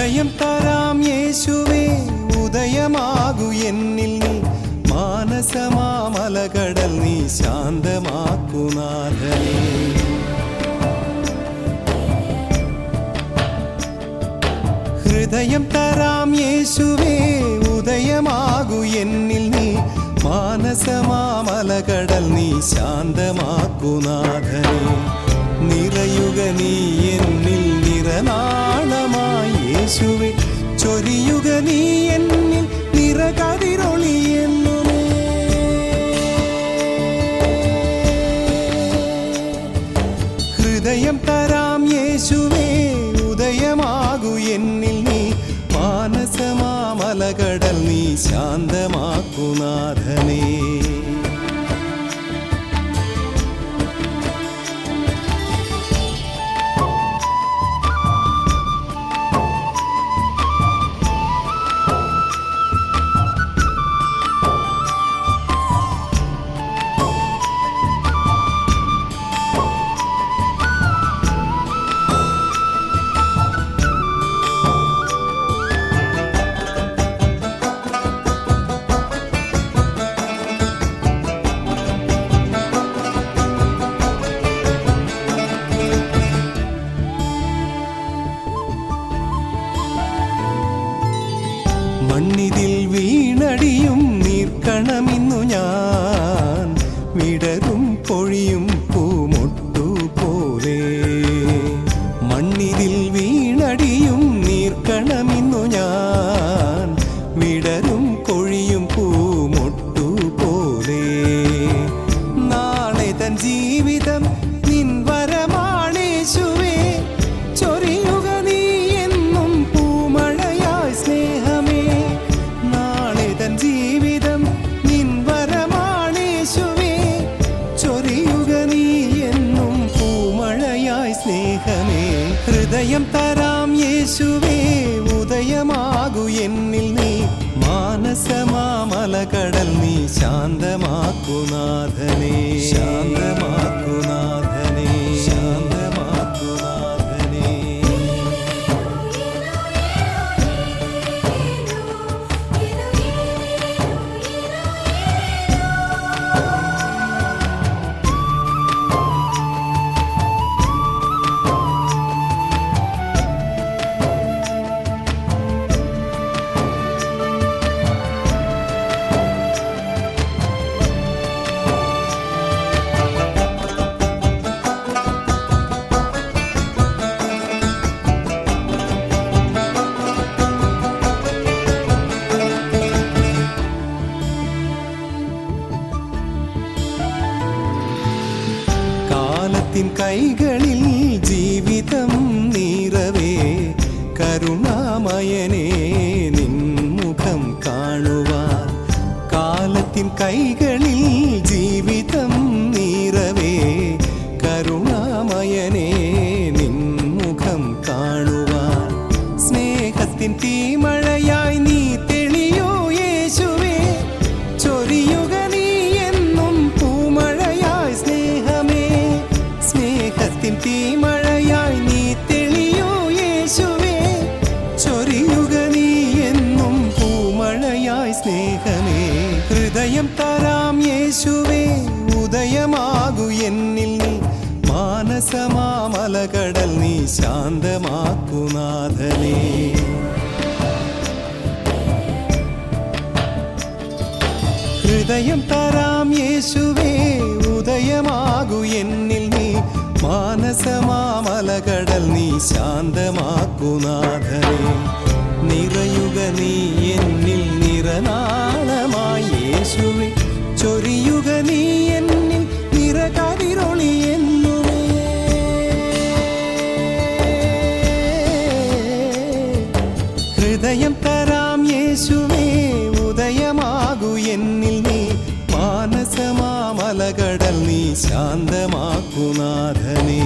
ഹൃദയം തരാം യേശുവേ ഉദയമാകു എന്നിൽ നീ മാനസമാമലകടൽ നീ ശാന്തമാക്കുനാഥനേ ഹൃദയം തരാം യേശുവേ ഉദയമാകു എന്നിൽ നീ മാനസമാമലകടൽ നീ ശാന്തമാക്കുനാഥനേ നിറയുക നീ എന്നിൽ നിറനാളമായി യേശുവേ ചൊരിയുക നീ എന്നിൽ നിറകതിരൊളി എന്നുമേ ഹൃദയം തരാം യേശുവേ ഉദയമാകു എന്നിൽ നീ മാനസമാമലകടൽ നീ ശാന്തമാക്കുനാഥനേ മണ്ണിതിൽ വീണടിയും നീർക്കണമിന്നു ഞാൻ വിടരും പൊഴിയും പൂമൊട്ടു പോലെ മണ്ണിതിൽ വീണടിയും നീർക്കണമിന്നു ഞാൻ വിടരും കൊഴിയും പൂമൊട്ടു പോലെ നാളെ തൻ ജീവിതം നിൻ വരമാണേശുവേ ചൊരിയുക നീ എന്നും പൂമഴയായി സ്നേഹമേ നാളെ തൻ ജീവിതം നിൻ വരമാണേശുവേ ചൊരിയുക നീ എന്നും പൂമഴയായി സ്നേഹമേ ഹൃദയം തരാം യേശുവേ ഉദയമാകു എന്നിൽ നീ മാനസമാമലകടൽ നീ ശാന്തമാക്കുനാഥനേ ശാന്തമാക്കുനാഥനേ ശാന്തമാക്കുനാഥനേ കാലത്തിൻ കൈകളിൽ ജീവിതം നീറവേ കരുണാമയനേ നിൻമുഖം കാണുവാൻ കാലത്തിൻ കൈകളിൽ ജീവിതം നീറവേ കരുണാമയനേ നിൻമുഖം കാണുവാൻ സ്നേഹത്തിൻ തീമഴയായി നീ തെളിയോ യേശുവേ ചൊരിയുക നീ എന്നും പൂമഴയായി സ്നേഹമേ സ്നേഹത്തിൻ തീമഴയായി നീ തെളിയോ യേശുവേ ചൊരിയുക നീ എന്നും പൂമഴയായി സ്നേഹമേ ഹൃദയം തരാം യേശുവേ ഉദയമാകു എന്നിൽ നീ മാനസമാമലകടൽ നീ ശാന്തമാക്കുനാഥനേ ഹൃദയം തരാം യേശുവേ ഉദയമാകു എന്നിൽ നീ മാനസമാമലകടൽ നീ ശാന്തമാക്കുനാഥനേ നിറയുക നീ എന്നിൽ നിറനാളമായി യേശുവേ ചൊരിയുക നീ എന്നിൽ നിറകതിരൊളി എന്നുമേ ഹൃദയം തരാം യേശുവേ ഉദയമാകു എന്നിൽ നീ മാനസമാമലകടൽ നീ ശാന്തമാക്കുനാഥനേ